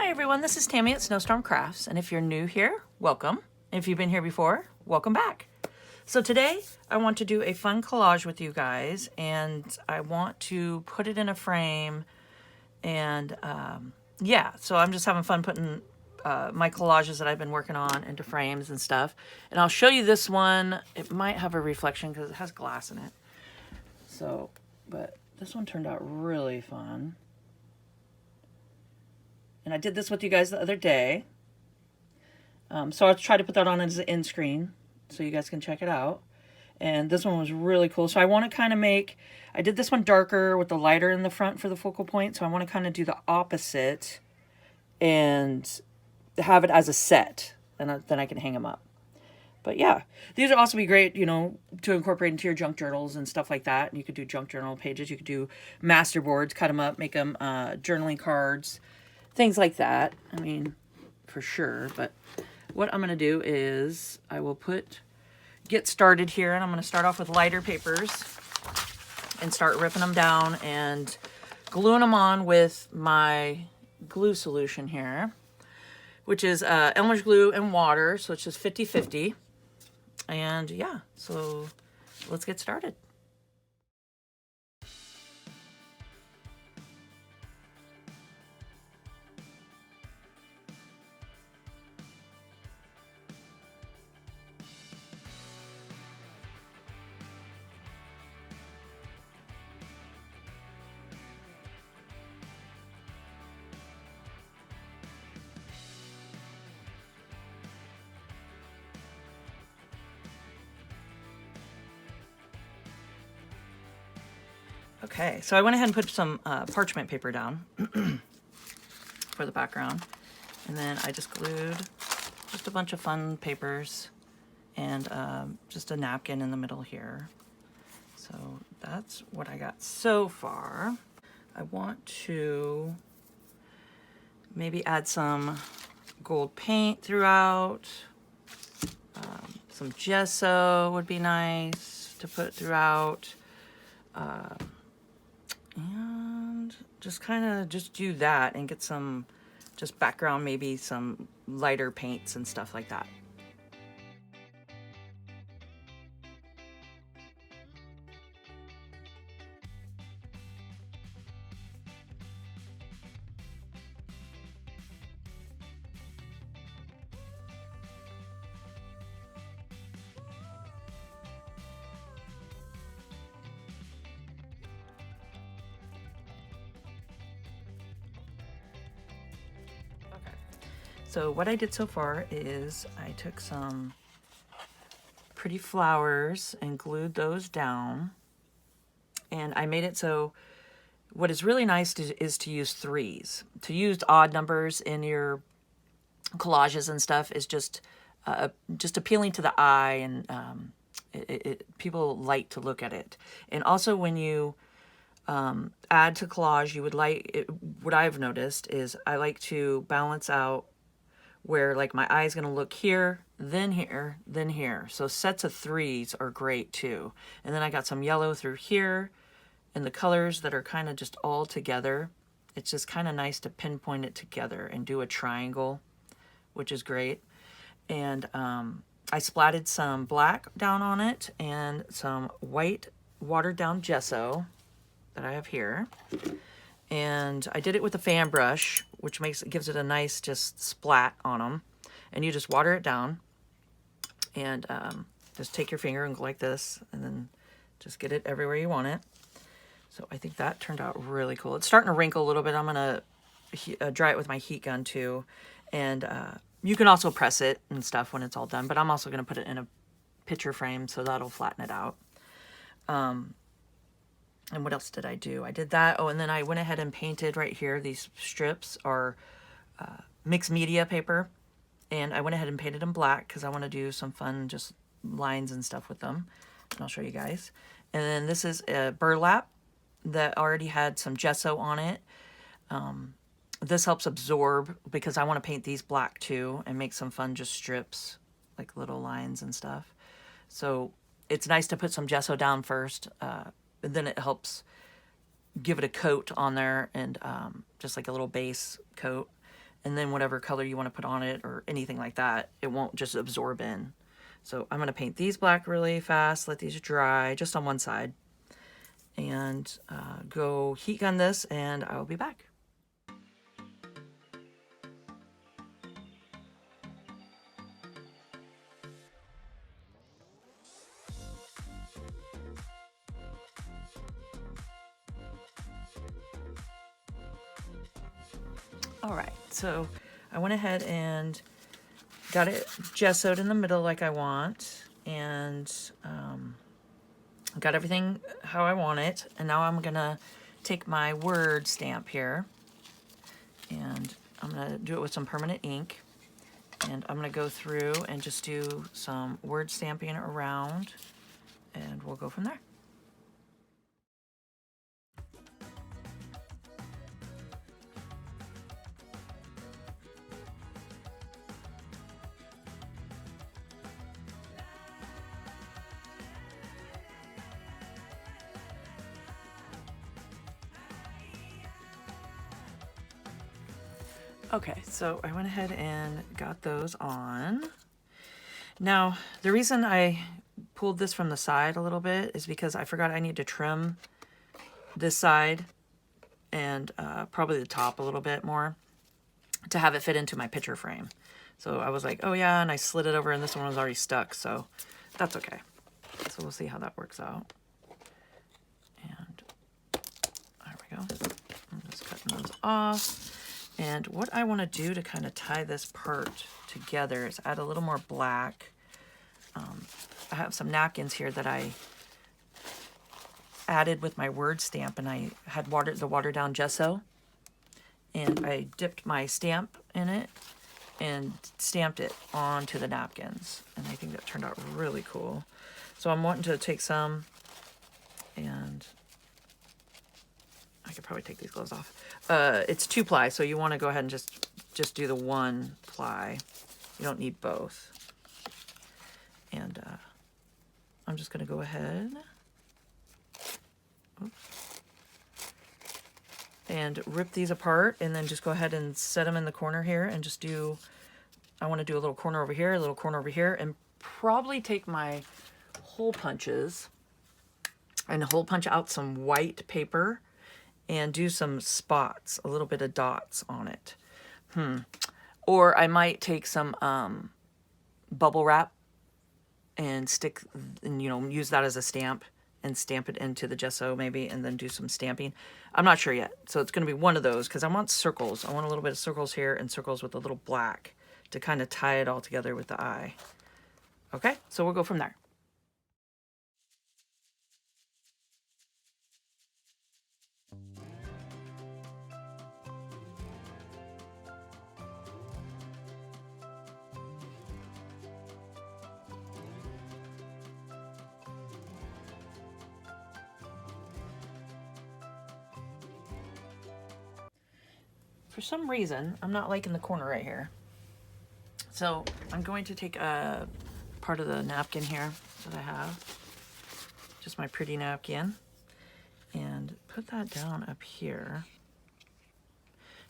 Hi everyone, this is Tammy at Snowstorm Crafts, and if you're new here, welcome. If you've been here before, welcome back. So today I want to do a fun collage with you guys, and I want to put it in a frame, and yeah, so I'm just having fun putting my collages that I've been working on into frames and stuff. And I'll show you this one. It might have a reflection because it has glass in it. So, but this one turned out really fun. And I did this with you guys the other day. So I'll try to put that on as an end screen so you guys can check it out. And this one was really cool. So I want to kind of I did this one darker with the lighter in the front for the focal point. So I want to kind of do the opposite and have it as a set. And then I can hang them up. But yeah, these would also be great, you know, to incorporate into your junk journals and stuff like that. And you could do junk journal pages. You could do master boards, cut them up, make them journaling cards. Things like that. I mean, for sure. But what I'm going to do is I will get started here. And I'm going to start off with lighter papers and start ripping them down and gluing them on with my glue solution here, which is Elmer's glue and water. So it's just 50-50. And yeah, so let's get started. Okay, so I went ahead and put some parchment paper down for the background. And then I just glued just a bunch of fun papers and just a napkin in the middle here. So that's what I got so far. I want to maybe add some gold paint throughout. Some gesso would be nice to put throughout. And just kind of just do that and get some just background, maybe some lighter paints and stuff like that. So what I did so far is I took some pretty flowers and glued those down. And I made it so what is really nice is to use threes. To use odd numbers in your collages and stuff is just appealing to the eye, and people like to look at it. And also when you add to collage, you would what I've noticed is I like to balance out where like my eye is going to look here, then here, then here. So sets of threes are great too. And then I got some yellow through here and the colors that are kind of just all together. It's just kind of nice to pinpoint it together and do a triangle, which is great. And I splatted some black down on it and some white watered down gesso that I have here. And I did it with a fan brush, which gives it a nice just splat on them. And you just water it down and just take your finger and go like this, and then just get it everywhere you want it. So I think that turned out really cool. It's starting to wrinkle a little bit. I'm gonna dry it with my heat gun too. And you can also press it and stuff when it's all done, but I'm also gonna put it in a picture frame so that'll flatten it out. And what else did I do? I did that. Oh, and then I went ahead and painted right here. These strips are mixed media paper. And I went ahead and painted them black because I want to do some fun just lines and stuff with them. And I'll show you guys. And then this is a burlap that already had some gesso on it. This helps absorb because I want to paint these black too and make some fun just strips, like little lines and stuff. So it's nice to put some gesso down first. And then it helps give it a coat on there, and just like a little base coat. and then whatever color you want to put on it or anything like that, it won't just absorb in. So I'm going to paint these black really fast, let these dry just on one side, and go heat gun this, and I will be back. All right, so I went ahead and got it gessoed in the middle like I want, and got everything how I want it. And now I'm gonna take my word stamp here, and I'm gonna do it with some permanent ink, and I'm gonna go through and just do some word stamping around, and we'll go from there. Okay, so I went ahead and got those on. Now, the reason I pulled this from the side a little bit is because I forgot I need to trim this side and probably the top a little bit more to have it fit into my picture frame. So I was like, oh yeah, and I slid it over, and this one was already stuck, so that's okay. So we'll see how that works out. And there we go. I'm just cutting those off. And what I want to do to kind of tie this part together is add a little more black. I have some napkins here that I added with my word stamp, and I had the watered down gesso, and I dipped my stamp in it and stamped it onto the napkins, and I think that turned out really cool. So I'm wanting to take some, and I could probably take these gloves off. It's 2-ply, so you want to go ahead and just do the 1-ply. You don't need both. And I'm just going to go ahead and rip these apart, and then just go ahead and set them in the corner here, and just do, I want to do a little corner over here, a little corner over here, and probably take my hole punches and hole punch out some white paper and do some spots, a little bit of dots on it. Or I might take some bubble wrap and stick, and use that as a stamp and stamp it into the gesso maybe, and then do some stamping. I'm not sure yet. So it's going to be one of those, because I want circles. I want a little bit of circles here and circles with a little black to kind of tie it all together with the eye. Okay, so we'll go from there. For some reason, I'm not liking the corner right here. So I'm going to take a part of the napkin here that I have, just my pretty napkin, and put that down up here.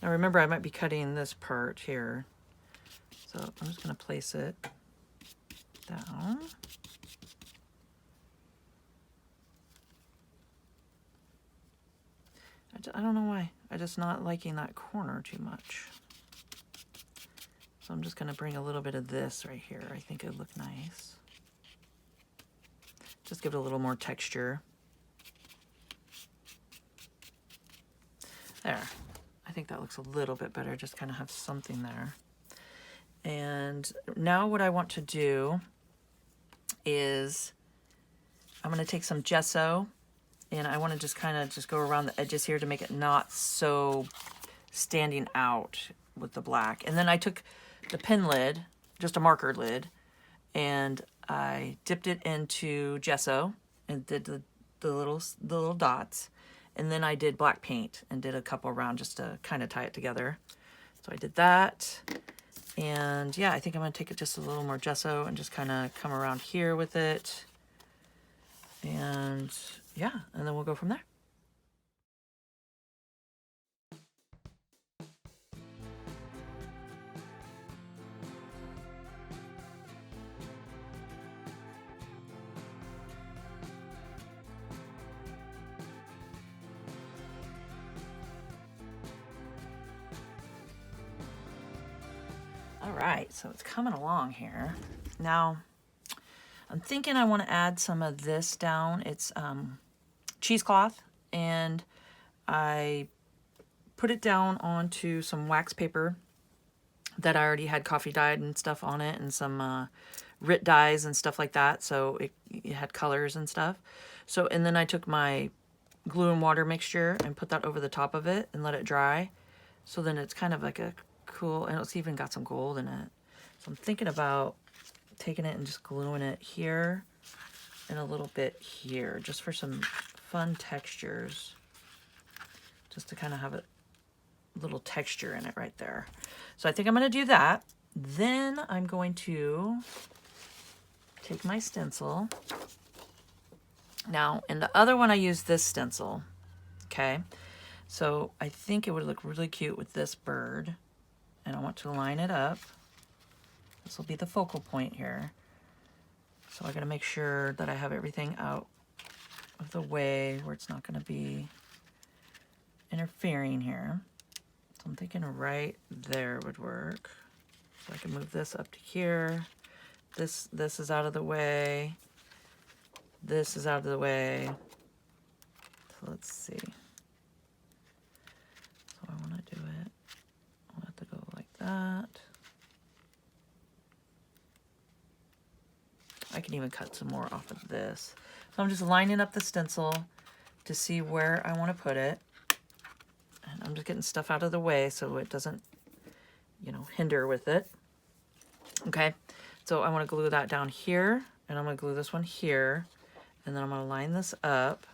Now remember, I might be cutting this part here, so I'm just going to place it down. I don't know why. I'm just not liking that corner too much. So I'm just going to bring a little bit of this right here. I think it would look nice. Just give it a little more texture. There. I think that looks a little bit better. Just kind of have something there. And now what I want to do is I'm going to take some gesso, and I want to just kind of go around the edges here to make it not so standing out with the black. And then I took the pen lid, just a marker lid, and I dipped it into gesso and did the little dots. And then I did black paint and did a couple around just to kind of tie it together. So I did that. And yeah, I think I'm going to take it just a little more gesso and just kind of come around here with it. And yeah, and then we'll go from there. All right, so it's coming along here. Now, I'm thinking I want to add some of this down. It's cheesecloth, and I put it down onto some wax paper that I already had coffee dyed and stuff on it, and some RIT dyes and stuff like that, so it had colors and stuff. So, and then I took my glue and water mixture and put that over the top of it and let it dry. So then it's kind of like a cool, and it's even got some gold in it. So I'm thinking about taking it and just gluing it here and a little bit here, just for some fun textures, just to kind of have a little texture in it right there. So I think I'm going to do that. Then I'm going to take my stencil. Now, in the other one, I used this stencil. Okay. So I think it would look really cute with this bird. And I want to line it up. This will be the focal point here. So I got to make sure that I have everything out of the way where it's not going to be interfering here. So I'm thinking right there would work. So I can move this up to here. This is out of the way. This is out of the way. So let's see. So I want to do it. I'll have to go like that. I can even cut some more off of this. So I'm just lining up the stencil to see where I want to put it. And I'm just getting stuff out of the way so it doesn't, you know, hinder with it. Okay, so I want to glue that down here, and I'm going to glue this one here, and then I'm going to line this up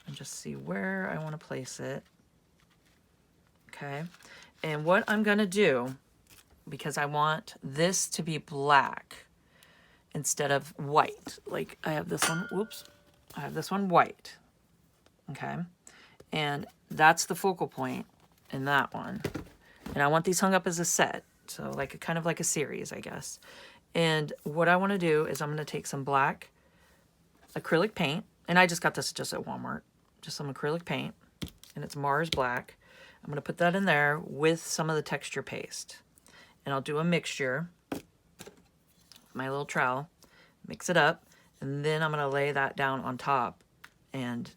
and just see where I want to place it. Okay, and what I'm going to do, because I want this to be black instead of white. Like I have this one, whoops, I have this one white. Okay, and that's the focal point in that one. And I want these hung up as a set. So like kind of like a series, I guess. And what I want to do is I'm going to take some black acrylic paint. And I just got this just at Walmart. Just some acrylic paint. And it's Mars Black. I'm going to put that in there with some of the texture paste. And I'll do a mixture. My little trowel. Mix it up. And then I'm going to lay that down on top. And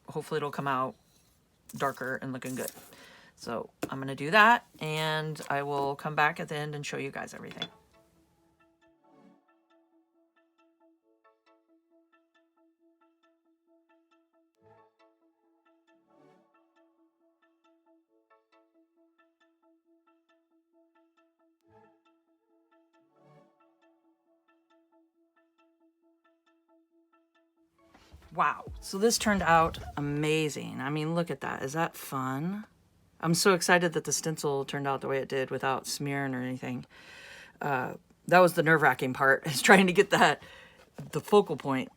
hopefully it'll come out darker and looking good. So I'm going to do that, and I will come back at the end and show you guys everything. Wow, so this turned out amazing. I mean, look at that. Is that fun? I'm so excited that the stencil turned out the way it did without smearing or anything. That was the nerve-wracking part, is trying to get the focal point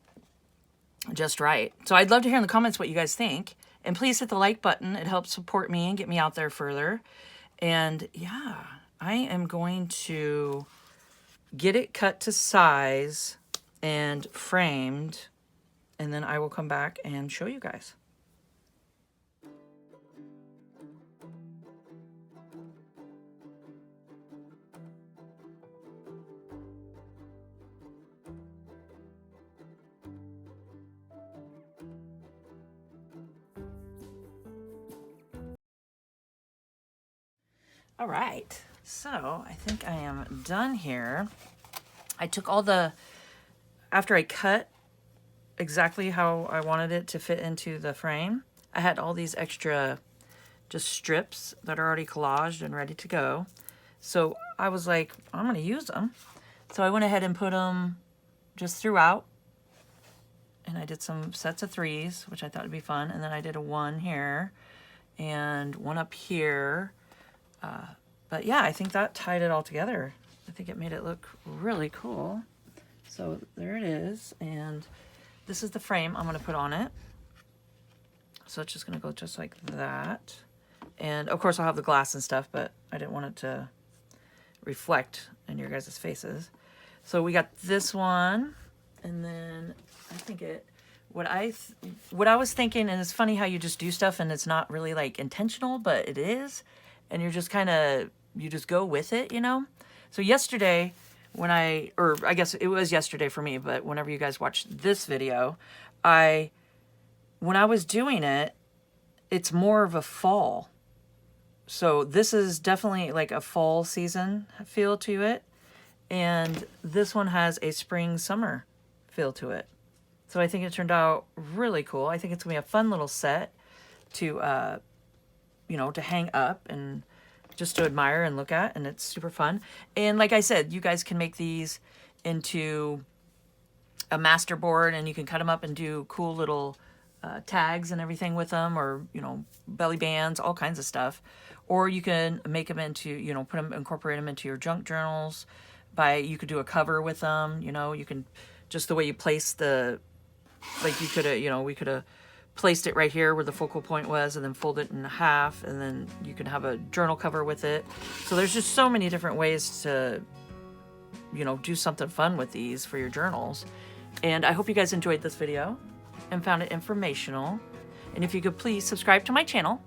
just right. So I'd love to hear in the comments what you guys think. And please hit the like button. It helps support me and get me out there further. And yeah, I am going to get it cut to size and framed. And then I will come back and show you guys. All right, so I think I am done here. I took all after I cut exactly how I wanted it to fit into the frame, I had all these extra just strips that are already collaged and ready to go. So I was like, I'm gonna use them. So I went ahead and put them just throughout. And I did some sets of 3s, which I thought would be fun. And then I did a 1 here and 1 up here. But yeah, I think that tied it all together. I think it made it look really cool. So there it is. And this is the frame I'm going to put on it. So it's just going to go just like that. And of course I'll have the glass and stuff, but I didn't want it to reflect in your guys' faces. So we got this one. And then I think what I was thinking, and it's funny how you just do stuff and it's not really like intentional, but it is. And you're just kind of you just go with it, you know? So yesterday, when or I guess it was yesterday for me, but whenever you guys watch this video, when I was doing it, it's more of a fall. So this is definitely like a fall season feel to it. And this one has a spring summer feel to it. So I think it turned out really cool. I think it's gonna be a fun little set to, you know, to hang up and just to admire and look at, and it's super fun. And like I said, you guys can make these into a master board, and you can cut them up and do cool little tags and everything with them, or, you know, belly bands, all kinds of stuff. Or you can make them into, you know, incorporate them into your junk journals. You could do a cover with them, you know, you can, just the way you place like you could have, you know, we could have placed it right here where the focal point was, and then fold it in half, and then you can have a journal cover with it. So there's just so many different ways to, you know, do something fun with these for your journals. And I hope you guys enjoyed this video and found it informational. And if you could please subscribe to my channel,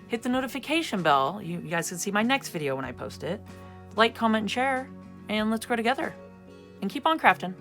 hit the notification bell, you guys can see my next video when I post it. Like, comment, and share, and let's grow together. And keep on crafting.